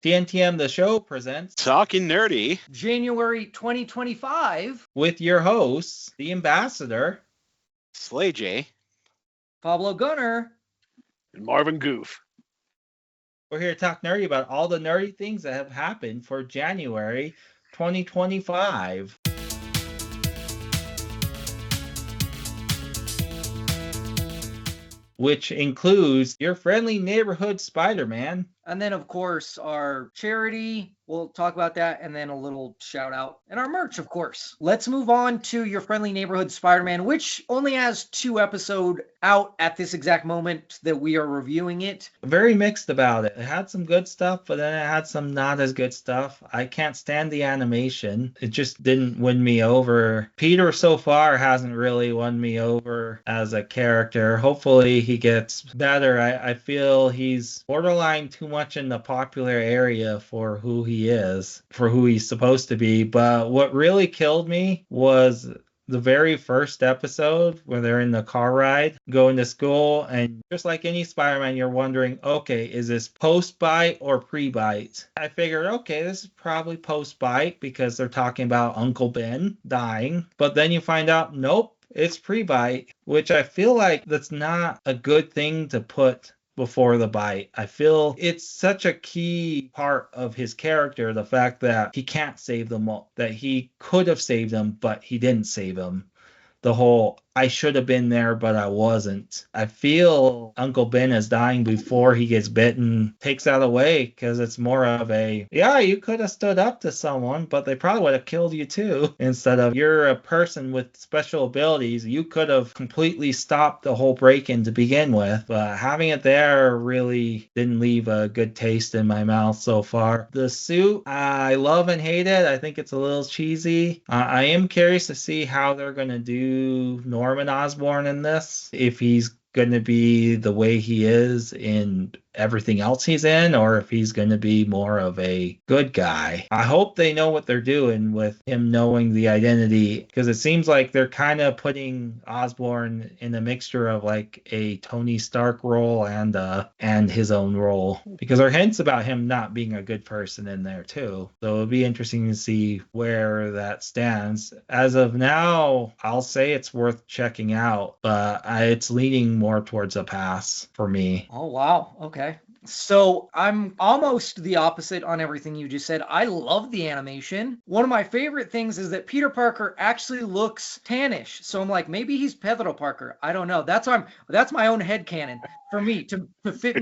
TNTM The Show presents Talking Nerdy, January 2025, with your hosts, the Ambassador, Slay J, Pablo Gunner. and Marvin Goof. We're here to talk nerdy about all the nerdy things that have happened for January 2025. Which includes your friendly neighborhood Spider-Man. And then, of course, our charity. We'll talk about that. And then a little shout out. And our merch, of course. Let's move on to your friendly neighborhood Spider-Man, which only has 2 episodes out at this exact moment that we are reviewing it. Very mixed about it. It had some good stuff, but then it had some not as good stuff. I can't stand the animation. It just didn't win me over. Peter so far hasn't really won me over as a character. Hopefully he gets better. I feel he's borderline too much in the popular area for who he is, for who he's supposed to be. But what really killed me was the very first episode where they're in the car ride going to school, and just like any Spider-Man, you're wondering, okay, is this post-bite or pre-bite? I figured, okay, this is probably post-bite because they're talking about Uncle Ben dying, but then you find out, nope, it's pre-bite, which I feel like that's not a good thing to put before the bite. I feel it's such a key part of his character, the fact that he can't save them all, that he could have saved them, but he didn't save them. The whole, I should have been there, but I wasn't. I feel Uncle Ben is dying before he gets bitten takes that away, because it's more of a, yeah, you could have stood up to someone, but they probably would have killed you too. Instead of, you're a person with special abilities, you could have completely stopped the whole break-in to begin with. But having it there really didn't leave a good taste in my mouth so far. The suit, I love and hate it. I think it's a little cheesy. I am curious to see how they're going to do Norman Osborn in this, if he's going to be the way he is in everything else he's in, or if he's going to be more of a good guy. I hope they know what they're doing with him knowing the identity, because it seems like they're kind of putting Osborn in a mixture of like a Tony Stark role and his own role, because there are hints about him not being a good person in there too. So it'll be interesting to see where that stands. As of now, I'll say it's worth checking out, but it's leaning more towards a pass for me. Oh, wow. Okay. So I'm almost the opposite on everything you just said. I love the animation. One of my favorite things is that Peter Parker actually looks tannish. So I'm like, maybe he's Pedro Parker. I don't know. That's my own headcanon for me to fit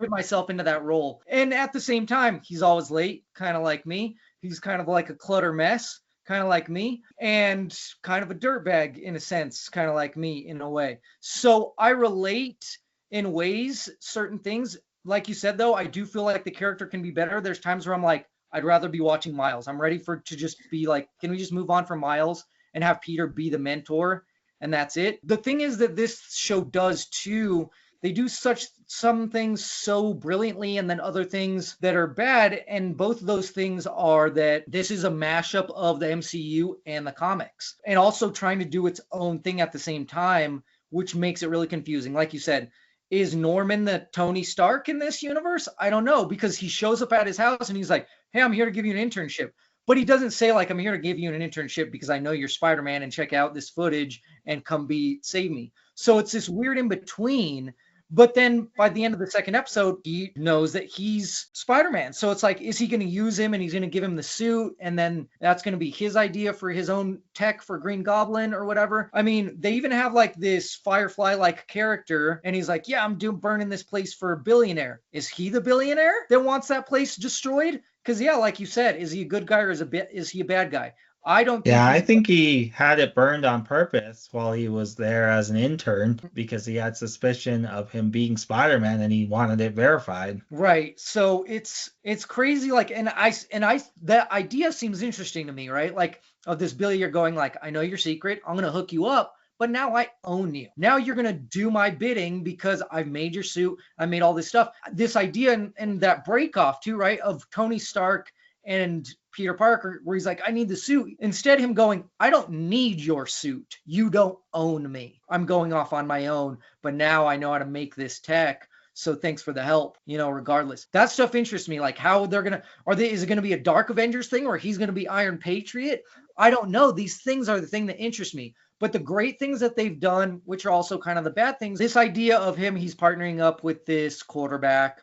myself into that role. And at the same time, he's always late, kind of like me. He's kind of like a clutter mess, kind of like me, and kind of a dirtbag in a sense, kind of like me in a way. So I relate in ways, certain things. Like you said, though, I do feel like the character can be better. There's times where I'm like, I'd rather be watching Miles. I'm ready to just be like, can we just move on from Miles and have Peter be the mentor? And that's it. The thing is that this show does too. They do some things so brilliantly, and then other things that are bad. And both of those things are that this is a mashup of the MCU and the comics, and also trying to do its own thing at the same time, which makes it really confusing. Like you said, is Norman the Tony Stark in this universe? I don't know, because he shows up at his house and he's like, hey, I'm here to give you an internship. But he doesn't say like, I'm here to give you an internship because I know you're Spider-Man and check out this footage and come save me. So it's this weird in between. But then by the end of the second episode, he knows that he's Spider-Man. So it's like, is he going to use him and he's going to give him the suit? And then that's going to be his idea for his own tech for Green Goblin or whatever. I mean, they even have like this Firefly-like character. And he's like, yeah, I'm burning this place for a billionaire. Is he the billionaire that wants that place destroyed? Because, yeah, like you said, is he a good guy or is he a bad guy? I don't think. Yeah, I think he had it burned on purpose while he was there as an intern, because he had suspicion of him being Spider-Man and he wanted it verified. Right. So it's crazy. Like, and that idea seems interesting to me, right? Like, of this billionaire going like, I know your secret. I'm going to hook you up. But now I own you. Now you're going to do my bidding because I've made your suit. I made all this stuff. This idea and that break off too, right? Of Tony Stark and Peter Parker, where he's like, I need the suit. Instead, him going, I don't need your suit. You don't own me. I'm going off on my own, but now I know how to make this tech. So thanks for the help, regardless. That stuff interests me. Like how they're going to, is it going to be a Dark Avengers thing where he's going to be Iron Patriot? I don't know. These things are the thing that interests me. But the great things that they've done, which are also kind of the bad things, this idea of he's partnering up with this quarterback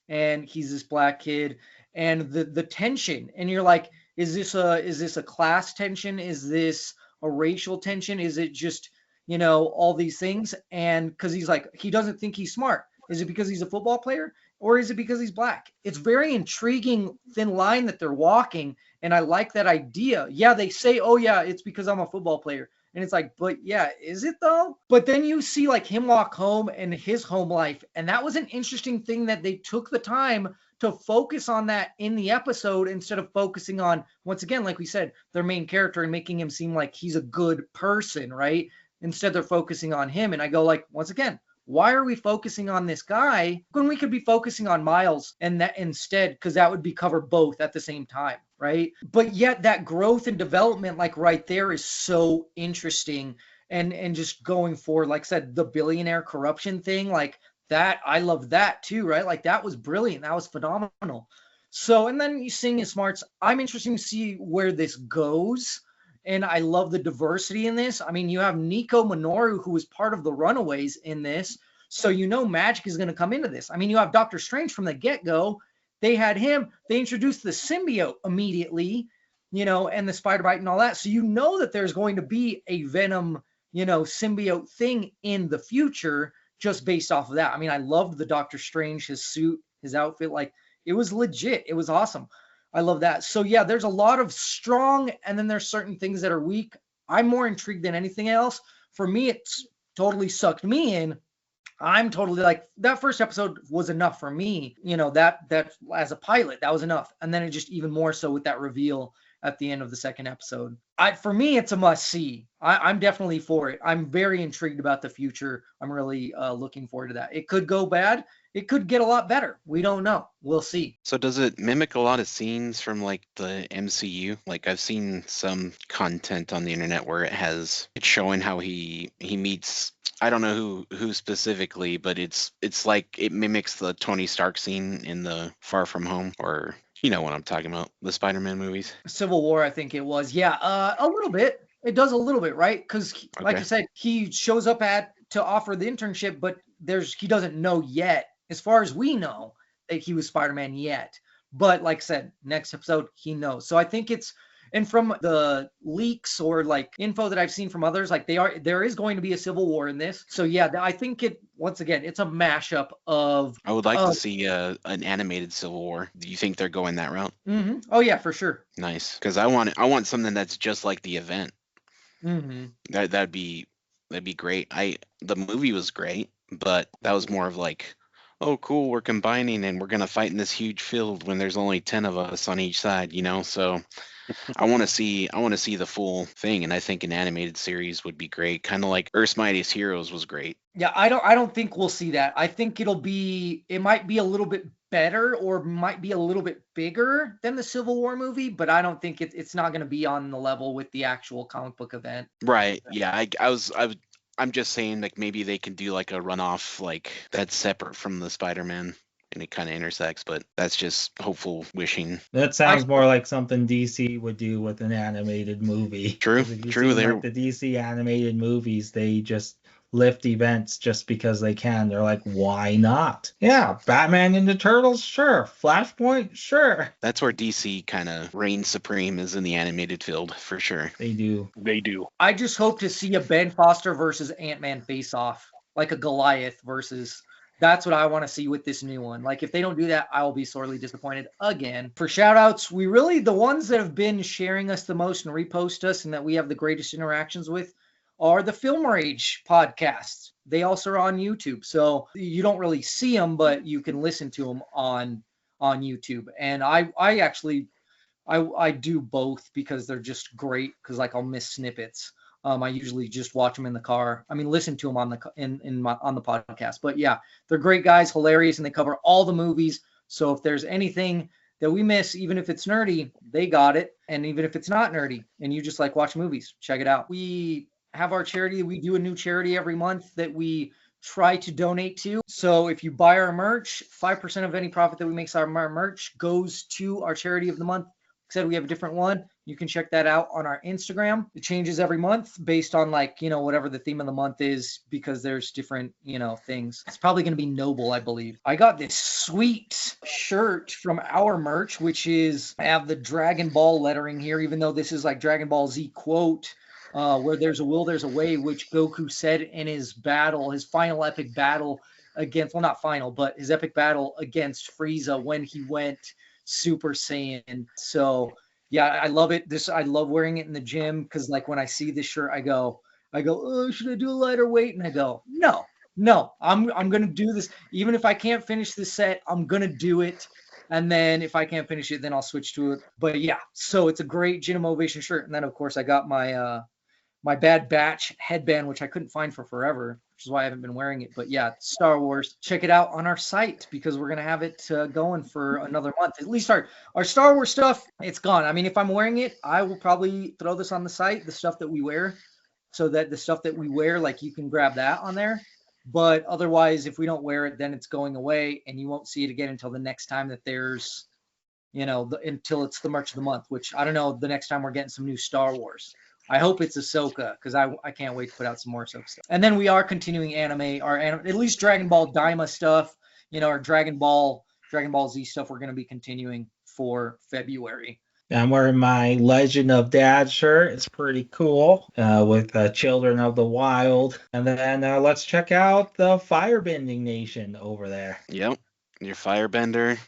and he's this black kid and the tension. And you're like, is this a class tension? Is this a racial tension? Is it just, all these things? And because he's like, he doesn't think he's smart. Is it because he's a football player or is it because he's black? It's very intriguing thin line that they're walking. And I like that idea. Yeah, they say, oh yeah, it's because I'm a football player. And it's like, but yeah, is it though? But then you see like him walk home and his home life. And that was an interesting thing that they took the time to focus on that in the episode instead of focusing on, once again, like we said, their main character and making him seem like he's a good person, right? Instead they're focusing on him. And I go like, once again, why are we focusing on this guy when we could be focusing on Miles and that instead, because that would be cover both at the same time, right? But yet that growth and development, like right there, is so interesting. And just going forward, like I said, the billionaire corruption thing, like that, I love that too, right? Like that was brilliant. That was phenomenal. So, and then you sing his smarts. I'm interested to see where this goes. And I love the diversity in this. I mean, you have Nico Minoru, who was part of the Runaways in this. So magic is going to come into this. I mean, you have Doctor Strange from the get-go. They had him. They introduced the symbiote immediately, and the spider bite and all that. So that there's going to be a Venom, symbiote thing in the future just based off of that. I mean, I loved the Doctor Strange, his suit, his outfit. Like, it was legit. It was awesome. I love that. So yeah, there's a lot of strong, and then there's certain things that are weak. I'm more intrigued than anything else. For me, it's totally sucked me in. I'm totally like, that first episode was enough for me. That as a pilot, that was enough. And then it just even more so with that reveal at the end of the second episode. For me, it's a must see. I'm definitely for it. I'm very intrigued about the future. I'm really looking forward to that. It could go bad. It could get a lot better. We don't know. We'll see. So does it mimic a lot of scenes from like the MCU? Like I've seen some content on the internet where it's showing how he meets, I don't know who specifically, but it's like it mimics the Tony Stark scene in the Far From Home, or you know what I'm talking about, the Spider-Man movies. Civil War, I think it was. Yeah, a little bit. It does a little bit, right? Because like I said, he shows up to offer the internship, but he doesn't know yet, as far as we know, that he was Spider-Man yet. But like I said, next episode, he knows. So I think and from the leaks or like info that I've seen from others, like there is going to be a Civil War in this. So yeah, I think once again, it's a mashup of. I would like to see an animated Civil War. Do you think they're going that route? Mm-hmm. Oh yeah, for sure. Nice, because I want something that's just like the event. Mm-hmm. That'd be great. The movie was great, but that was more of like, oh cool, we're combining and we're gonna fight in this huge field when there's only 10 of us on each side, so I want to see the full thing, and I think an animated series would be great, kind of like Earth's Mightiest Heroes was great. Yeah, I don't think we'll see that. I think it might be a little bit better or might be a little bit bigger than the Civil War movie, but I don't think it's not going to be on the level with the actual comic book event. Right. Yeah, I'm just saying, like, maybe they can do like a runoff, like that's separate from the Spider-Man and it kind of intersects, but that's just hopeful wishing. That sounds more like something DC would do with an animated movie. True. Like the DC animated movies, they just lift events just because they can. They're like, why not? Yeah, Batman and the Turtles, sure. Flashpoint, sure. That's where DC kind of reigns supreme, is in the animated field, for sure. They do. I just hope to see a Ben Foster versus Ant-Man face-off, like a Goliath versus... That's what I want to see with this new one. Like, if they don't do that, I will be sorely disappointed again. For shout-outs, the ones that have been sharing us the most and repost us and that we have the greatest interactions with are the Film Rage podcasts. They also are on YouTube. So you don't really see them, but you can listen to them on YouTube. And I actually do both because they're just great, because like I'll miss snippets. I usually just watch them in the car. I mean, listen to them on the podcast. But yeah, they're great guys, hilarious, and they cover all the movies. So if there's anything that we miss, even if it's nerdy, they got it. And even if it's not nerdy and you just like watch movies, check it out. We have our charity. We do a new charity every month that we try to donate to. So if you buy our merch, 5% of any profit that we make on our merch goes to our charity of the month. Like I said, we have a different one. You can check that out on our Instagram. It changes every month based on whatever the theme of the month is, because there's different, things. It's probably going to be noble, I believe. I got this sweet shirt from our merch, which is, I have the Dragon Ball lettering here, even though this is like Dragon Ball Z quote. Where there's a will, there's a way, which Goku said in his final epic battle against, well, not final, but his epic battle against Frieza when he went Super Saiyan. So yeah, I love it. I love wearing it in the gym, because like when I see this shirt, I go, oh, should I do a lighter weight? And I go, no, I'm gonna do this. Even if I can't finish the set, I'm gonna do it. And then if I can't finish it, then I'll switch to it. But yeah, so it's a great Gym Ovation shirt. And then of course I got my Bad Batch headband, which I couldn't find for forever, which is why I haven't been wearing it. But yeah, Star Wars. Check it out on our site, because we're going to have it going for another month. At least our Star Wars stuff, it's gone. I mean, if I'm wearing it, I will probably throw this on the site, the stuff that we wear, so that the stuff that we wear, like, you can grab that on there. But otherwise, if we don't wear it, then it's going away, and you won't see it again until the next time that there's, until it's the merch of the month, which I don't know, the next time we're getting some new Star Wars. I hope it's Ahsoka, because I can't wait to put out some more Ahsoka stuff. And then we are continuing at least Dragon Ball Daima stuff, our Dragon Ball Z stuff we're going to be continuing for February. I'm wearing my Legend of Dad shirt. It's pretty cool, with Children of the Wild. And then let's check out the Firebending Nation over there. Yep, your Firebender.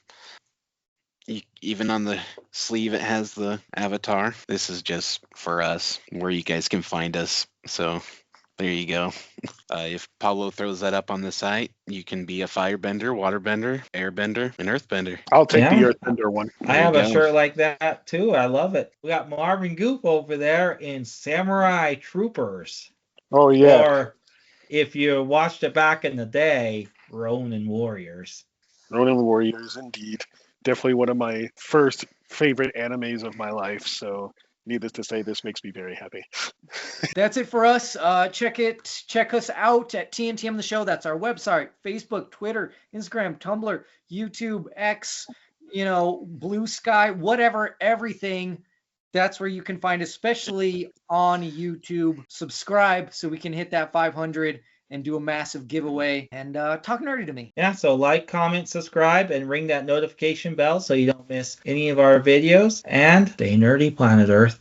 Even on the sleeve, it has the avatar. This is just for us, where you guys can find us. So there you go. If Pablo throws that up on the site, you can be a firebender, waterbender, airbender, and earthbender. I'll take the earthbender one. I have a shirt like that too. I love it. We got Marvin Goof over there in Samurai Troopers. Oh yeah. Or if you watched it back in the day, Ronin Warriors. Ronin Warriors, indeed. Definitely one of my first favorite animes of my life. So needless to say, this makes me very happy. That's it for us. Check us out at TNTM the Show. That's our website, Facebook, Twitter, Instagram, Tumblr, YouTube, X, Blue Sky, whatever, everything. That's where you can find, especially on YouTube. Subscribe so we can hit that 500 and do a massive giveaway, and talk nerdy to me. Yeah, so like, comment, subscribe, and ring that notification bell so you don't miss any of our videos. And stay nerdy, planet Earth.